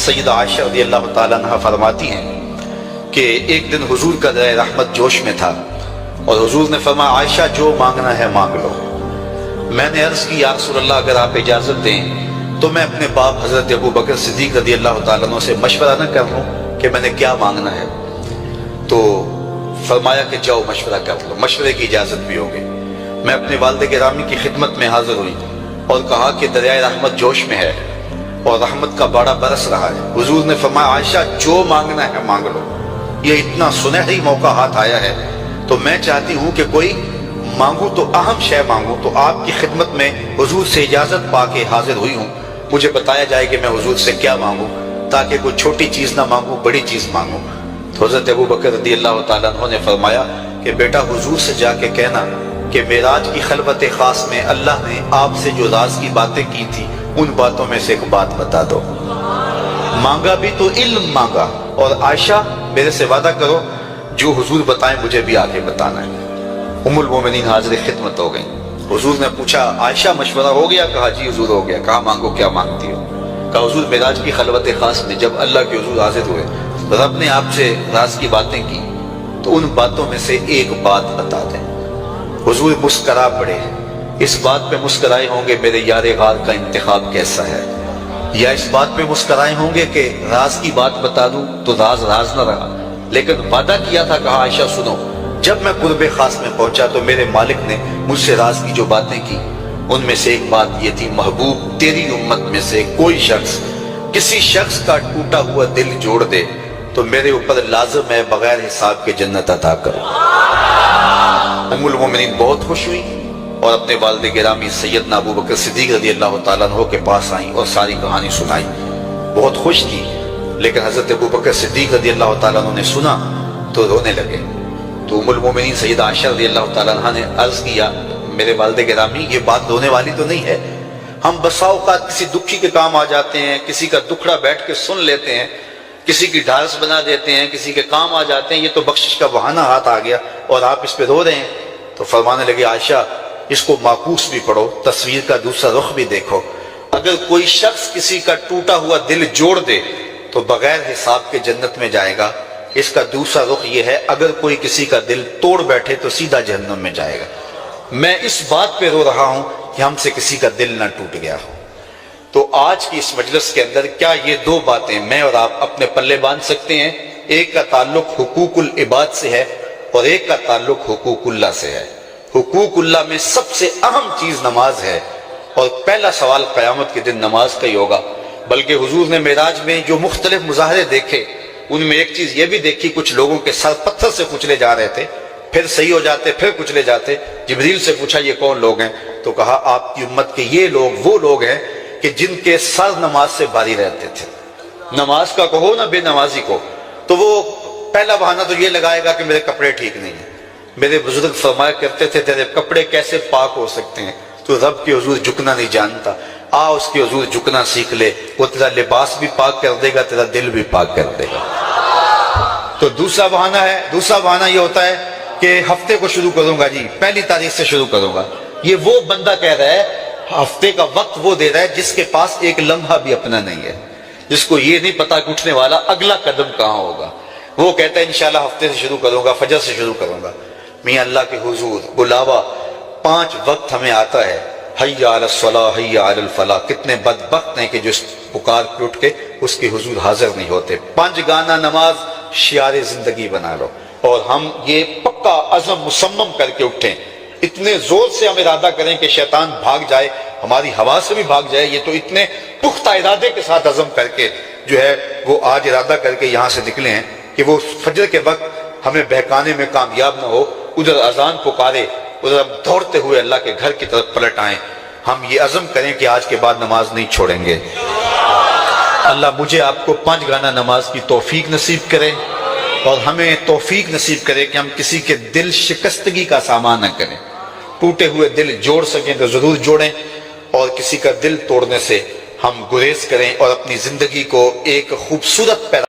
سیدہ عائشہ رضی اللہ تعالیٰ عنہ فرماتی ہیں کہ ایک دن حضور کا دریا رحمت جوش میں تھا اور حضور نے فرمایا عائشہ جو مانگنا ہے مانگ لو۔ میں نے عرض کی یا رسول اللہ اگر آپ اجازت دیں تو میں اپنے باپ حضرت ابو بکر صدیق رضی اللہ تعالیٰ عنہ سے مشورہ نہ کر لوں کہ میں نے کیا مانگنا ہے؟ تو فرمایا کہ جاؤ مشورہ کر لو، مشورے کی اجازت بھی ہوگی۔ میں اپنے والد گرامی کی خدمت میں حاضر ہوئی اور کہا کہ دریائے رحمت جوش میں ہے اور رحمت کا باڑا برس رہا ہے۔ حضور نے فرمایا عائشہ جو مانگنا ہے مانگ لو، یہ اتنا سنہری موقع ہاتھ آیا ہے تو میں چاہتی ہوں کہ کوئی مانگوں تو اہم شے مانگوں۔ تو آپ کی خدمت میں حضور سے اجازت پا کے حاضر ہوئی ہوں، مجھے بتایا جائے کہ میں حضور سے کیا مانگوں تاکہ کوئی چھوٹی چیز نہ مانگوں، بڑی چیز مانگوں۔ تو حضرت ابو بکر رضی اللہ تعالیٰ عنہ نے فرمایا کہ بیٹا حضور سے جا کے کہنا کہ معراج کی خلوت خاص میں اللہ نے آپ سے جو راز کی باتیں کی تھی ان باتوں میں سے ایک بات بتا دو۔ مانگا بھی تو علم مانگا، اور عائشہ میرے سے وعدہ کرو جو حضور بتائیں مجھے بھی آگے بتانا ہے۔ ام المومنین حاضر خدمت ہو گئی۔ حضور نے پوچھا عائشہ مشورہ ہو گیا؟ کہا جی حضور ہو گیا۔ کہا مانگو کیا مانگتی ہو؟ کہا حضور معراج کی خلوت خاص میں جب اللہ کے حضور حاضر ہوئے رب نے آپ سے راز کی باتیں کی تو ان باتوں میں سے ایک بات بتا دیں۔ حضور مسکرا پڑے، اس بات پہ مسکرائے ہوں گے میرے یار غار کا انتخاب کیسا ہے، یا اس بات پہ مسکرائے ہوں گے کہ راز کی بات بتا دوں تو راز راز نہ رہا، لیکن وعدہ کیا تھا۔ کہا عائشہ سنو، جب میں قرب خاص میں پہنچا تو میرے مالک نے مجھ سے راز کی جو باتیں کی ان میں سے ایک بات یہ تھی محبوب تیری امت میں سے کوئی شخص کسی شخص کا ٹوٹا ہوا دل جوڑ دے تو میرے اوپر لازم ہے بغیر حساب کے جنت عطا کرو۔ ام المومنین بہت خوش ہوئی اور اپنے والد گرامی سیدنا ابو بکر صدیق رضی اللہ تعالیٰ عنہ کے پاس آئیں اور ساری کہانی سنائی۔ بہت خوش تھی، لیکن حضرت ابو بکر صدیق رضی اللہ تعالیٰ عنہ نے سنا تو رونے لگے۔ تو ام المومنین سیدہ عائشہ رضی اللہ تعالیٰ عنہ نے عرض کیا میرے والد گرامی یہ بات رونے والی تو نہیں ہے، ہم بسا اوقات کسی دکھی کے کام آ جاتے ہیں، کسی کا دکھڑا بیٹھ کے سن لیتے ہیں، کسی کی ڈھارس بنا دیتے ہیں، کسی کے کام آ جاتے ہیں، یہ تو بخشش کا بہانہ ہاتھ آ گیا اور آپ اس پہ رو رہے ہیں۔ تو فرمانے لگے عائشہ اس کو معکوس بھی پڑھو، تصویر کا دوسرا رخ بھی دیکھو، اگر کوئی شخص کسی کا ٹوٹا ہوا دل جوڑ دے تو بغیر حساب کے جنت میں جائے گا، اس کا دوسرا رخ یہ ہے اگر کوئی کسی کا دل توڑ بیٹھے تو سیدھا جہنم میں جائے گا۔ میں اس بات پہ رو رہا ہوں کہ ہم سے کسی کا دل نہ ٹوٹ گیا ہو۔ تو آج کی اس مجلس کے اندر کیا یہ دو باتیں میں اور آپ اپنے پلے باندھ سکتے ہیں؟ ایک کا تعلق حقوق العباد سے ہے اور ایک کا تعلق حقوق اللہ سے ہے۔ حقوق اللہ میں سب سے اہم چیز نماز ہے، اور پہلا سوال قیامت کے دن نماز کا ہی ہوگا۔ بلکہ حضور نے معراج میں جو مختلف مظاہرے دیکھے ان میں ایک چیز یہ بھی دیکھی، کچھ لوگوں کے سر پتھر سے کچلے جا رہے تھے، پھر صحیح ہو جاتے، پھر کچلے جاتے۔ جبریل سے پوچھا یہ کون لوگ ہیں؟ تو کہا آپ کی امت کے یہ لوگ وہ لوگ ہیں کہ جن کے سر نماز سے باری رہتے تھے۔ نماز کا کہو نہ بے نمازی کو، تو وہ پہلا بہانہ تو یہ لگائے گا کہ میرے کپڑے ٹھیک نہیں ہیں۔ میرے بزرگ فرمایا کرتے تھے تیرے کپڑے کیسے پاک ہو سکتے ہیں؟ تو رب کے حضور جھکنا نہیں جانتا، آ اس کے حضور جھکنا سیکھ لے، وہ تیرا لباس بھی پاک کر دے گا، تیرا دل بھی پاک کر دے گا۔ تو دوسرا بہانہ یہ ہوتا ہے کہ ہفتے کو شروع کروں گا جی، پہلی تاریخ سے شروع کروں گا۔ یہ وہ بندہ کہہ رہا ہے، ہفتے کا وقت وہ دے رہا ہے جس کے پاس ایک لمحہ بھی اپنا نہیں ہے، جس کو یہ نہیں پتا کہ اٹھنے والا اگلا قدم کہاں ہوگا۔ وہ کہتا ہے انشاءاللہ ہفتے سے شروع کروں گا، فجر سے شروع کروں گا۔ میاں اللہ کے حضور بلاوا 5 وقت ہمیں آتا ہے، حی علی الصلاۃ حی علی الفلاح۔ کتنے بدبخت ہیں کہ جو پکار کے اٹھ کے اس کے حضور حاضر نہیں ہوتے۔ 5 گانا نماز شعار زندگی بنا لو، اور ہم یہ پکا عزم مصمم کر کے اٹھیں، اتنے زور سے ہم ارادہ کریں کہ شیطان بھاگ جائے، ہماری ہوا سے بھی بھاگ جائے۔ یہ تو اتنے پختہ ارادے کے ساتھ عزم کر کے جو ہے وہ آج ارادہ کر کے یہاں سے نکلے ہیں کہ وہ فجر کے وقت ہمیں بہکانے میں کامیاب نہ ہو، ادھر اذان پکارے ادھر ہم دوڑتے ہوئے اللہ کے گھر کی طرف پلٹ آئیں۔ ہم یہ عزم کریں کہ آج کے بعد نماز نہیں چھوڑیں گے۔ اللہ مجھے آپ کو 5 گانا نماز کی توفیق نصیب کرے، اور ہمیں توفیق نصیب کرے کہ ہم کسی کے دل شکستگی کا سامان نہ کریں۔ ٹوٹے ہوئے دل جوڑ سکیں تو ضرور جوڑیں، اور کسی کا دل توڑنے سے ہم گریز کریں اور اپنی زندگی کو ایک خوبصورت پیغام